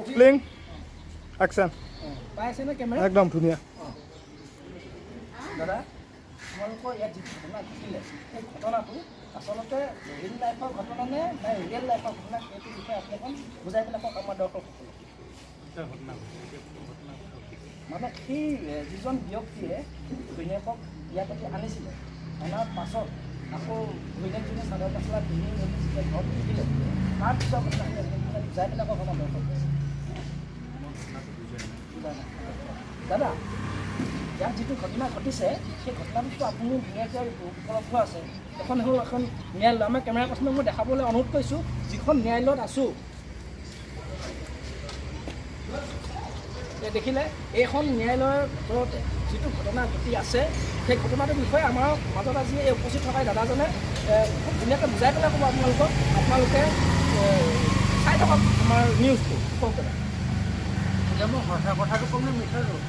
Playing action পাইছে নে camera একদম ধুনীয়া দাদা তোমালোকৰ ইয়াত যি ঘটনা ঘটিলে সেই ঘটনাটো আচলতে ৰিয়েল লাইফৰ ঘটনা নে বা ৰিয়েল লাইফৰ ঘটনা সেইটো বিষয়ে আপুনি অকণ বুজাই পেলাই কওক আমাৰ দৰ্শকসকলক মানে সেই যিজন ব্যক্তিয়ে ঘৈণীয়েকক ইয়াত আনিছিলে অনাৰ পাছত আকৌ ঘৈণীয়েকজনীয়ে চাদৰ মেখেলা পিন্ধি মেলি যেতিয়া ঘৰত থাকিলে তাৰপিছৰ কথা বুজাই পেলাই কওক আমাৰ দৰ্শক দাদা ইয়াত যিটো ঘটনা ঘটিছে সেই ঘটনাটোতো আপুনি ধুনীয়াকৈ উপলব্ধ আছে এখন হ'ল এখন ন্যায়ালয় আমাৰ কেমেৰা পাৰ্চনক মই দেখাবলৈ অনুৰোধ কৰিছোঁ যিখন ন্যায়ালয়ত আছোঁ দেখিলে এইখন ন্যায়ালয়ৰ ভিতৰতে যিটো ঘটনা ঘটি আছে সেই ঘটনাটোৰ বিষয়ে আমাৰ মাজত আজি এই উপস্থিত থকা দাদাজনে খুব ধুনীয়াকৈ বুজাই পেলাই ক'ব আপোনালোকে চাই থাকক আমাৰ নিউজটো কওক দাদা মই সঁচা কথাটো ক'ম নে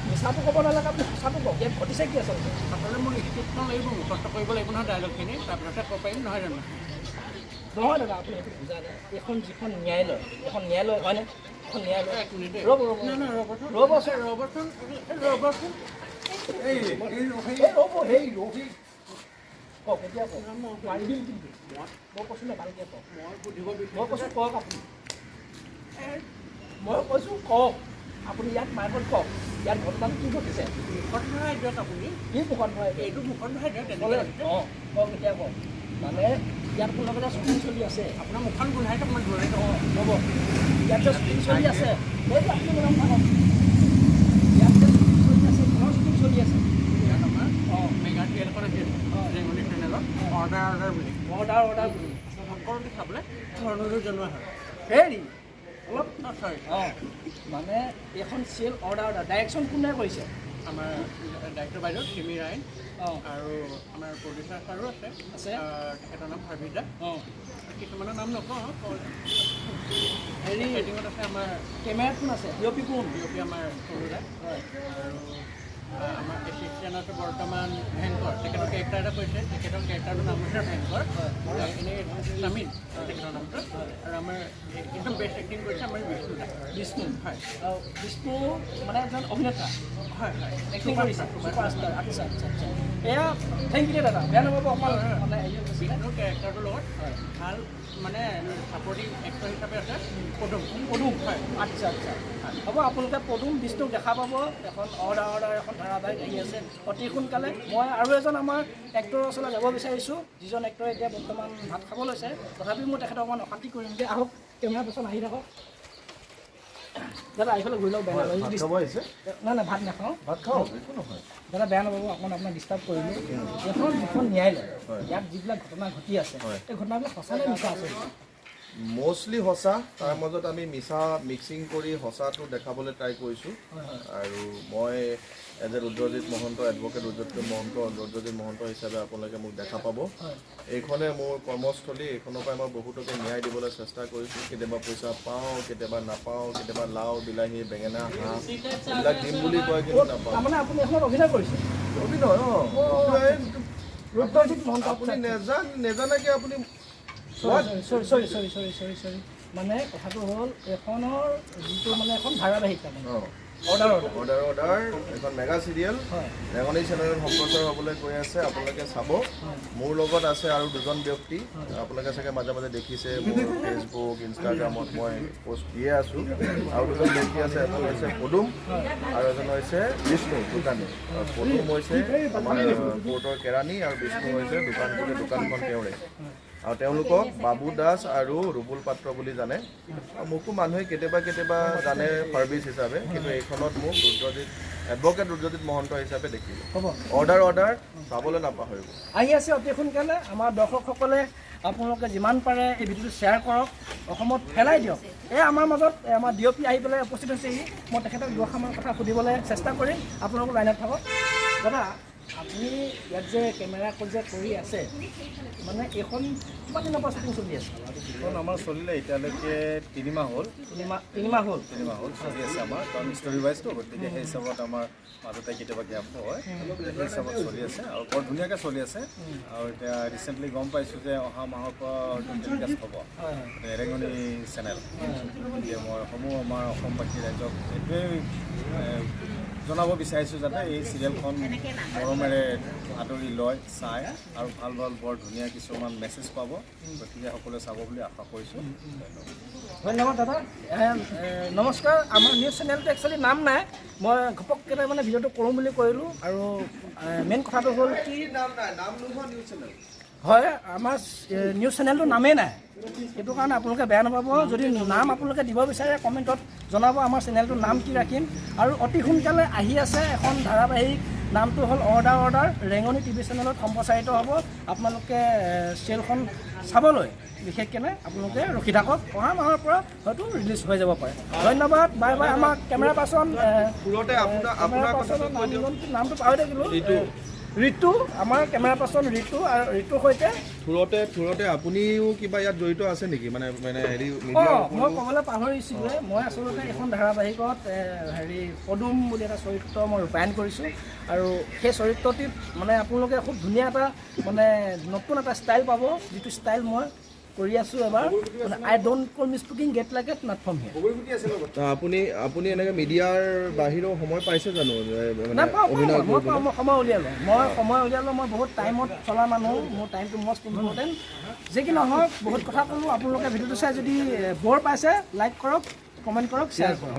মিছাটো ক'ব নালাগে আপুনি সঁচাটো কওক ইয়াত ঘটিছে কি আচলতে আচলতে মোক স্ক্ৰিপ্টখন লাগিব মুখস্থ কৰিব লাগিব নহয় ডাইলগখিনি তাৰপিছতে ক'ব পাৰিম নহয় জানো নহয় দাদা আপুনি সেইটো বুজা নাই এইখন যিখন ন্যায়ালয় এখন ন্যায়ালয় হয়নে এখন ন্যায়ালয় এক মিনিট ৰ'বচোন কওক এতিয়া কওক মাৰি দিম কিন্তু মই কৈছোঁ নে ভালকৈ কওক মই কৈছোঁ কওক আপুনি মই কৈছোঁ কওক আপুনি ইয়াত মাইকত কওক ইয়াত ঘটনাটো কি ঘটিছে মুখত ভৰাই দিয়ক আপুনি কি মুখত ভৰাই এইটো মুখত ভৰাই দিয়ক ক'লে অঁ কওক এতিয়া কওক মানে ইয়াত কোনো লগতে শ্বুটিং চলি আছে আপোনাৰ মুখখন গোন্ধাই দিয়ক মই ধৰি অঁ হ'ব ইয়াত যে শ্বুটিং চলি আছে সেইটো আপুনি মনত থাকক ইয়াত যে শ্বুটিং চলি আছে কিহৰ শ্বুটিং চলি আছে ইয়াত আমাৰ অঁ মেগা থিয়েটাৰখন আছে ৰেঙনি চেনেলত অৰ্ডাৰ বুলি সকলোতে চাবলৈ অনুৰোধ জনোৱা হয় হেৰি অলপ চৰি অঁ মানে এইখন চিৰিয়েল অৰ্ডাৰ ডাইৰেকশ্যন কোনে কৰিছে আমাৰ ডাইৰেক্টৰ বাইদেউ চিমি ৰায় অঁ আৰু আমাৰ প্ৰডিউচাৰ ছাৰো আছে তেখেতৰ নাম ভাৰ্বিদা অঁ কিছুমানৰ নাম নকওঁ হেৰি এডিঙত আছে আমাৰ কেমেৰাত কোন আছে বিয়পি কোন বিয়পি আমাৰ সৰুদা হয় আৰু আমাৰ এছিষ্টেণ্ট আছে বৰ্তমান ভেংকৰ তেখেতৰ কেৰেক্টাৰ এটা কৈছে তেখেতৰ কেৰেক্টাৰটোৰ নাম হৈছে ভেংকৰ এনেই নামিল তেখেতৰ নামটো আৰু আমাৰ একদম বেষ্ট এক্টিং কৰিছে আমাৰ বিষ্ণু দা বিষ্ণু হয় বিষ্ণু মানে এজন অভিনেতা হয় হয় এক্টিং কৰিছে ছুপাৰষ্টাৰ আচ্ছা আচ্ছা আচ্ছা এয়া থেংক ইউ দাদা বেয়া নাপাব অকণমান মানে বিষ্ণুৰ কেৰেক্টাৰটোৰ লগত ভাল মানে ছাপৰ্টিং এক্টৰ হিচাপে আছে পদুম হয় আচ্ছা আচ্ছা হ'ব আপোনালোকে পদুম বিষ্ণুক দেখা পাব এখন অৰ্ডাৰ এখন ধাৰাবাহিক আহি আছে অতি সোনকালে মই আৰু এজন আমাৰ এক্টৰৰ ওচৰলৈ যাব বিচাৰিছোঁ যিজন এক্টৰে এতিয়া বৰ্তমান ভাত খাব লৈছে তথাপিও মই তেখেতক অকণমান অশান্তি কৰিমগৈ আহক কেমেৰা পাৰ্চন আহি থাকক দাদা এইফালে ঘূৰি লওক বেয়া নাপাব নাই নাই ভাত নাখাওঁ ভাত খাওঁ একো নহয় দাদা বেয়া নাপাব অকণমান আপোনাক ডিষ্টাৰ্ব কৰিলোঁ এখন যিখন ন্যায়ালয় ইয়াত যিবিলাক ঘটনা ঘটি আছে এই ঘটনাবিলাক সঁচা নে মিছা আছে মষ্টলি সঁচা তাৰ মাজত আমি মিছা মিক্সিং কৰি সঁচাটো দেখাবলৈ ট্ৰাই কৰিছোঁ আৰু মই as a Rudrajit Mahanta advocate Rudrajit Mahanta হিচাপে আপোনালোকে মোক দেখা পাব এইখনে মোৰ কৰ্মস্থলী এইখনৰ পৰাই মই বহুতকে ন্যায় দিবলৈ চেষ্টা কৰিছোঁ কেতিয়াবা পইচা পাওঁ কেতিয়াবা নাপাওঁ কেতিয়াবা লাও বিলাহী বেঙেনা হাঁহ এইবিলাক দিম বুলি কয় কিন্তু নাপাওঁ তাৰমানে আপুনি এখনত অভিনয় কৰিছে অভিনয় ৰুদ্ৰজিৎ মহন্ত আপুনি নেজানাকৈ আপুনি চৰি মানে কথাটো হ'ল এইখনৰ যিটো মানে এখন ধাৰাবাহিক তাৰমানে অৰ্ডাৰ এখন মেগা চিৰিয়েল ৰেঙনি চেনেলত সম্প্ৰচাৰ হ'বলৈ গৈ আছে আপোনালোকে চাব মোৰ লগত আছে আৰু দুজন ব্যক্তি আপোনালোকে চাগে মাজে মাজে দেখিছে মোৰ ফেচবুক ইনষ্টাগ্ৰামত মই পষ্ট দিয়ে আছোঁ আৰু দুজন ব্যক্তি আছে এজন হৈছে পদুম আৰু এজন হৈছে বিষ্ণু দোকানী পদুম হৈছে আমাৰ কোৰ্টৰ কেৰাণী আৰু বিষ্ণু হৈছে দোকানখন তেওঁৰে আৰু তেওঁলোকক বাবু দাস আৰু ৰুবুল পাত্ৰ বুলি জানে মোকো মানুহে কেতিয়াবা জানে ফাৰ্বিছ হিচাপে কিন্তু এইখনত মোক এডভকেট ৰুদ্ৰজিৎ মহন্ত হিচাপে দেখিব হ'ব অৰ্ডাৰ চাবলৈ নাপাহৰিব আহি আছে অতি সোনকালে আমাৰ দৰ্শকসকলে আপোনালোকে যিমান পাৰে এই ভিডিঅ'টো শ্বেয়াৰ কৰক অসমত ফেলাই দিয়ক এই আমাৰ মাজত আমাৰ ডিঅ'পি আহি পেলাই উপস্থিত হৈছেহি মই তেখেতক দুআষাৰমান কথা সুধিবলৈ চেষ্টা কৰিম আপোনালোকৰ লাইনত থাকক দাদা আপুনি ইয়াত যে কেমেৰা যে কৰি আছে মানে এইখন কিমান দিনৰ পৰা শ্বুটিং চলি আছে? এখন আমাৰ চলিলে এতিয়ালৈকে 3 মাহ হ'ল। 3 মাহ হ'ল। 3 মাহ হ'ল চলি আছে আমাৰ, কাৰণ ষ্টৰি ৱাইজটো, গতিকে সেই হিচাপত আমাৰ মাজতে কেতিয়াবা গেপ হয়, সেই হিচাপত চলি আছে আৰু বৰ ধুনীয়াকৈ চলি আছে। আৰু এতিয়া ৰিচেণ্টলি গম পাইছোঁ যে অহা মাহৰ পৰা টেলিকাষ্ট হ'ব ৰেঙনি চেনেল। গতিকে মই সমূহ আমাৰ অসমবাসী ৰাইজক এইটোৱেই জনাব বিচাৰিছোঁ যাতে এই চিৰিয়েলখন মৰমেৰে আদৰি লয়, চায় আৰু ভাল ভাল বৰ ধুনীয়া কিছুমান মেছেজ পাব। গতিকে সকলোৱে চাব বুলি আশা কৰিছোঁ। ধন্যবাদ দাদা। নমস্কাৰ। আমাৰ নিউজ চেনেলটো একচুৱেলি নাম নাই, মই ঘপককৈ মানে ভিডিঅ'টো কৰোঁ বুলি কৰিলোঁ। আৰু মেইন কথাটো হ'ল কি হয়, আমাৰ নিউজ চেনেলটো নামেই নাই, সেইটো কাৰণে আপোনালোকে বেয়া নাপাব। যদি নাম আপোনালোকে দিব বিচাৰে কমেণ্টত জনাব, আমাৰ চেনেলটোৰ নাম কি ৰাখিম। আৰু অতি সোনকালে আহি আছে এখন ধাৰাবাহিক, নামটো হ'ল অৰ্ডাৰ ৰেঙনি টিভি চেনেলত সম্প্ৰচাৰিত হ'ব। আপোনালোকে চিৰিয়েলখন চাবলৈ বিশেষকৈ আপোনালোকে ৰখি থাকক, অহা মাহৰ পৰা হয়তো ৰিলিজ হৈ যাব পাৰে। ধন্যবাদ, বাই বাই। আমাৰ কেমেৰা পাৰ্চন নামটো পাহৰি থাকিলোঁ, ঋতু, আমাৰ কেমেৰা পাৰ্চন ঋতু, আৰু ঋতুৰ সৈতে থোৰতে আপুনিও কিবা ইয়াত জড়িত আছে নেকি? মানে হেৰি মই ক'বলৈ পাহৰিছিলোঁ, মই আচলতে এখন ধাৰাবাহিকত পদুম বুলি এটা চৰিত্ৰ মই ৰূপায়ণ কৰিছোঁ। আৰু সেই চৰিত্ৰটিত মানে আপোনালোকে খুব ধুনীয়া এটা মানে নতুন এটা ষ্টাইল পাব, যিটো ষ্টাইল মই কৰি আছোঁ এবাৰ। মানে I don't call me speaking get like at not from here. আপুনি এনেকৈ মিডিয়াৰ বাহিৰেও সময় পাইছে জানো? মই সময় উলিয়ালোঁ, মই বহুত টাইমত চলা মানুহ, মোৰ টাইমটো মষ্ট ইম্পৰ্টেণ্ট। যি কি নহওক, বহুত কথা ক'লোঁ। আপোনালোকে ভিডিঅ'টো চাই যদি বৰ পাইছে লাইক কৰক, কমেণ্ট কৰক, শ্বেয়াৰ কৰক।